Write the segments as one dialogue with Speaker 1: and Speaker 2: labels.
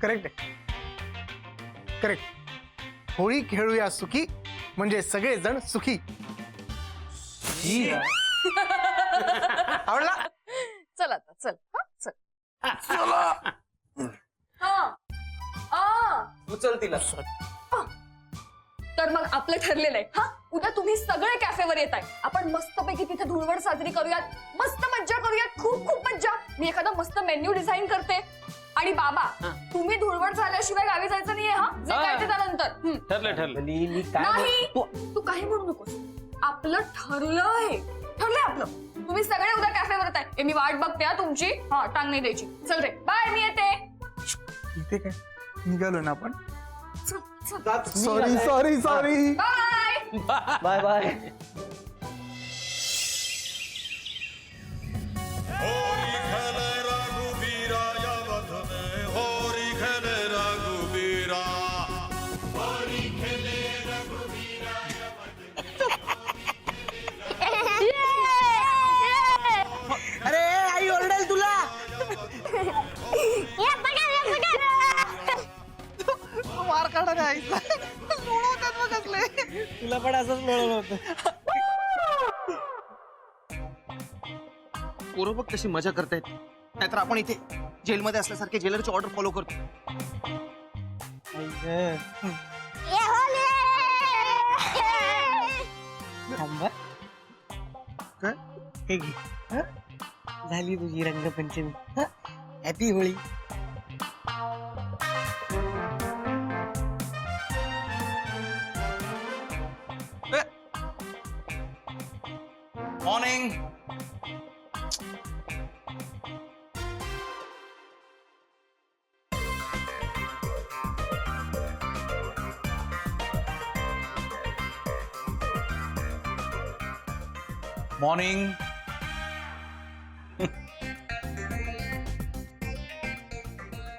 Speaker 1: Correct आहे, correct. Holi खेळूया सुखी म्हणजे सगळेजण सुखी. आवडला?
Speaker 2: चल आता चल. हा चल.
Speaker 3: उचल तिला.
Speaker 2: तर मग आपलं ठरलेलं आहे. हा उद्या तुम्ही सगळे कॅफेवर येत आहे. आपण मस्तपैकी तिथे धुळवड साजरी करूयात, मस्त मज्जा करूयात, खूप खूप मज्जा. मी एखादा मस्त मेन्यू डिझाईन करते. आणि बाबा तुम्ही धुळवड झाल्याशिवाय गावी जायचं नाहीये. हा जे काय ते त्यानंतर.
Speaker 4: ठरलं.
Speaker 2: नाही तू काही म्हणू नकोस. आपलं ठरलंय आपलं. तुम्ही सगळे उद्या कॅफेवर येत आहे. मी वाट बघते हा तुमची. हा टांग नाही द्यायची. चल रे बाय, मी येते.
Speaker 1: इथे काय निघालो ना आपण.
Speaker 2: चल.
Speaker 1: Sorry
Speaker 2: bye
Speaker 3: bye bye.
Speaker 5: अरे आई ओरडेल तुला.
Speaker 1: मार काढा आईला.
Speaker 5: तुला पण असंच मिळवलं होतं.
Speaker 3: पोरं बघ कशी मजा करतायत. नाहीतर आपण इथे जेलमध्ये असल्यासारखे जेलरची ऑर्डर फॉलो करतो.
Speaker 5: थांबा.
Speaker 3: काय?
Speaker 5: हे घे. हं? झाली तुझी Rangpanchami. Happy Holi.
Speaker 3: Morning. Morning.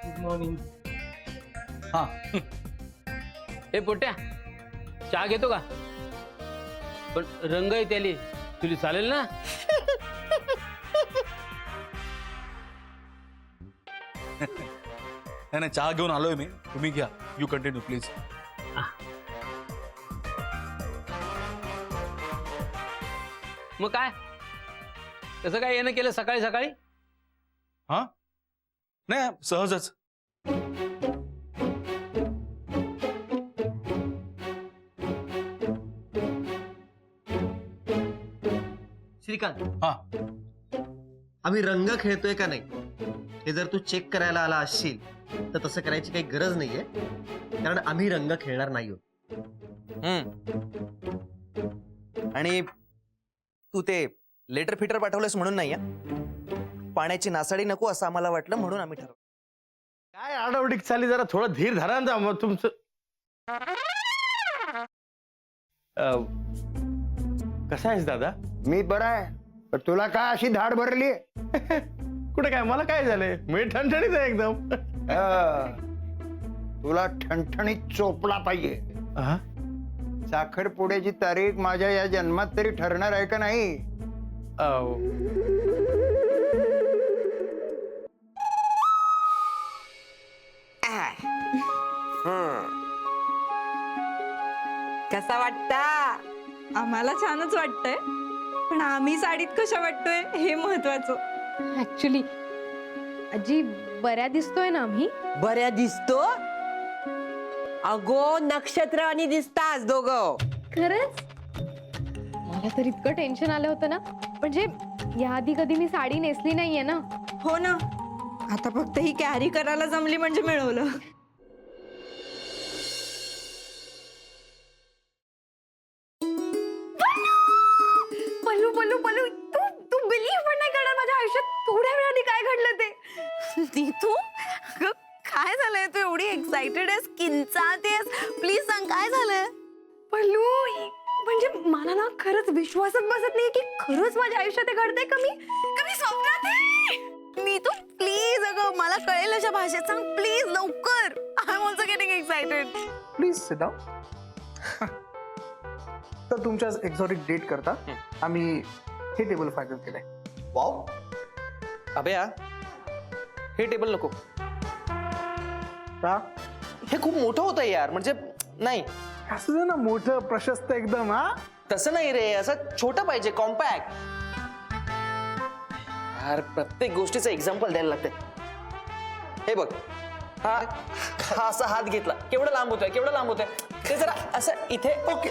Speaker 5: Good morning.
Speaker 3: हा
Speaker 4: ए पोट्या, चहा घेतो का? पण रंग आहे त्याली, तुला चालेल ना?
Speaker 6: नाही चहा घेऊन आलोय मी. तुम्ही घ्या. You continue please.
Speaker 4: मग काय तसं काय येणं केलं सकाळी सकाळी?
Speaker 6: हा नाही सहजच.
Speaker 3: श्रीकांत,
Speaker 6: हा
Speaker 3: आम्ही रंग खेळतोय का नाही हे जर तू चेक करायला आला असशील तर तसं करायची काही गरज नाहीये, कारण आम्ही रंग खेळणार नाही आहोत. आणि तू ते लेटर फिटर पाठवलंस म्हणून नाही. पाण्याची नासाडी नको असं आम्हाला वाटलं म्हणून आम्ही ठरवलं.
Speaker 4: काय आडवडीक चालली, जरा थोडं धीर धरा ना मग तुमचं. कसा आहेस दादा?
Speaker 7: मी बरा आहे. पण तुला काय अशी धाड भरली?
Speaker 4: कुठे काय, मला काय झालंय? मी ठणठणीत आहे एकदम.
Speaker 7: तुला ठणठणीत चोपला पाहिजे. साखरपुड्याची तारीख माझ्या या जन्मात तरी ठरणार आहे का नाही?
Speaker 8: कसा वाटता? आम्हाला छानच वाटतंय, पण आम्ही साडीत कशा वाटतोय हे महत्वाचं.
Speaker 9: ऍक्च्युली आजी बऱ्या दिसतोय ना आम्ही?
Speaker 5: बऱ्या दिसतो. अगो नक्षत्र दिसतास दोघं.
Speaker 9: खरंच मला तर इतकं टेन्शन आलं होतं ना, म्हणजे याआधी कधी मी साडी नेसली नाहीये ना.
Speaker 8: हो ना, आता फक्त ही कॅरी करायला जमली म्हणजे मिळवलं.
Speaker 2: पल्लू पल्लू पल्लू, तू तू बिलीव्ह पण नाही करणार माझ्या आयुष्यात थोड्या वेळाने काय घडलं ते.
Speaker 8: नीतू, अगं, काय झालंय? तू एवढी एक्साइटेड आहेस, किंचाळतेस. प्लीज सांग काय झालंय?
Speaker 2: पल्लू म्हणजे मला ना खरंच विश्वासच बसत नाही की खरंच माझ्या आयुष्यात हे घडतंय. कमी स्वप्नात आहे.
Speaker 8: नीतू प्लीज, अगं मला कळेल अशा भाषेत सांग प्लीज लवकर. I am also getting excited.
Speaker 1: Please sit down. तर तुमच्या एक्झॉटिक डेट करता आम्ही हे टेबल फायनल केलंय.
Speaker 3: वाव अभया, हे टेबल नको.
Speaker 1: का
Speaker 10: हे खूप मोठं होतं यार, म्हणजे नाही
Speaker 1: असू दे ना, मोठं प्रशस्त एकदम. हा
Speaker 10: तसं नाही रे, असं छोटं पाहिजे, कॉम्पॅक्ट. यार प्रत्येक गोष्टीचं एक्झाम्पल द्यायला लागते. हे बघ, हा हा असा हात घेतला, केवढं लांब होतोय, केवढं लांब होतोय, ते जरा असं इथे.
Speaker 1: ओके